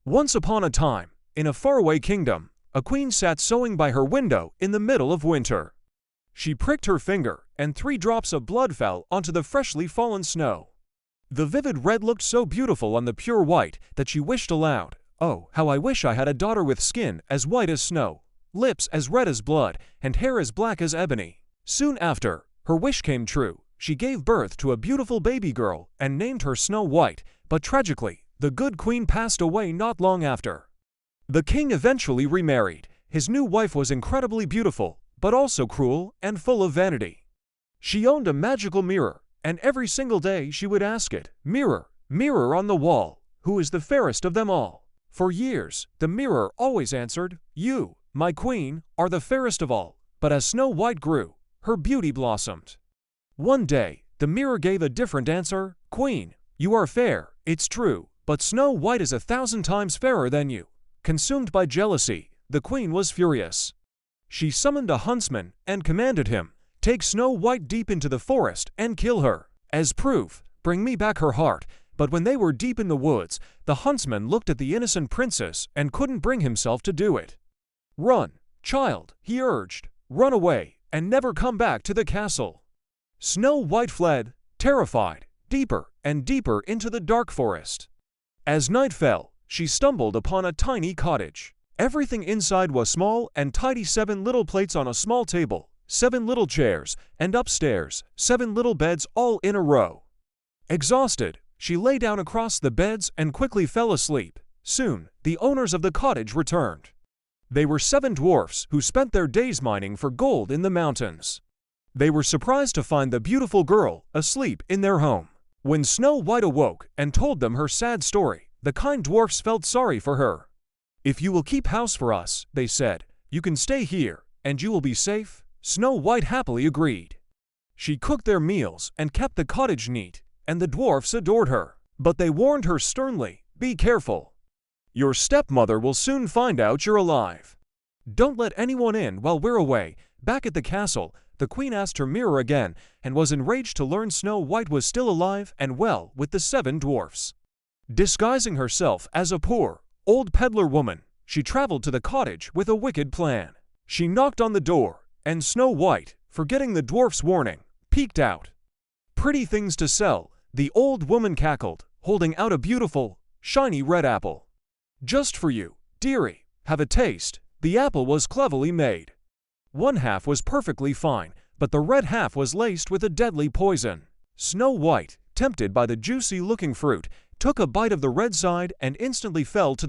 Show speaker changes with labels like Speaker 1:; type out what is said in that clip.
Speaker 1: Once upon a time, in a faraway kingdom, a queen sat sewing by her window in the middle of winter. She pricked her finger, and 3 drops of blood fell onto the freshly fallen snow. The vivid red looked so beautiful on the pure white that she wished aloud, "Oh, how I wish I had a daughter with skin as white as snow, lips as red as blood, and hair as black as ebony." Soon after, her wish came true. She gave birth to a beautiful baby girl and named her Snow White, but tragically, the good queen passed away not long after. The king eventually remarried. His new wife was incredibly beautiful, but also cruel and full of vanity. She owned a magical mirror, and every single day she would ask it, "Mirror, mirror on the wall, who is the fairest of them all?" For years, the mirror always answered, "You, my queen, are the fairest of all." But as Snow White grew, her beauty blossomed. One day, the mirror gave a different answer, "Queen, you are fair, it's true, but Snow White is 1,000 times fairer than you." Consumed by jealousy, the queen was furious. She summoned a huntsman and commanded him, "Take Snow White deep into the forest and kill her. As proof, bring me back her heart." But when they were deep in the woods, the huntsman looked at the innocent princess and couldn't bring himself to do it. "Run, child," he urged. "Run away and never come back to the castle." Snow White fled, terrified, deeper and deeper into the dark forest. As night fell, she stumbled upon a tiny cottage. Everything inside was small and tidy: 7 little plates on a small table, 7 little chairs, and upstairs, 7 little beds all in a row. Exhausted, she lay down across the beds and quickly fell asleep. Soon, the owners of the cottage returned. They were 7 dwarfs who spent their days mining for gold in the mountains. They were surprised to find the beautiful girl asleep in their home. When Snow White awoke and told them her sad story, the kind dwarfs felt sorry for her. "If you will keep house for us," they said, "you can stay here, and you will be safe." Snow White happily agreed. She cooked their meals and kept the cottage neat, and the dwarfs adored her. But they warned her sternly, "Be careful. Your stepmother will soon find out you're alive. Don't let anyone in while we're away." Back at the castle, the queen asked her mirror again and was enraged to learn Snow White was still alive and well with the 7 dwarfs. Disguising herself as a poor, old peddler woman, she traveled to the cottage with a wicked plan. She knocked on the door, and Snow White, forgetting the dwarf's warning, peeked out. "Pretty things to sell," the old woman cackled, holding out a beautiful, shiny red apple. "Just for you, dearie, have a taste." The apple was cleverly made. One half was perfectly fine, but the red half was laced with a deadly poison. Snow White, tempted by the juicy-looking fruit, took a bite of the red side and instantly fell to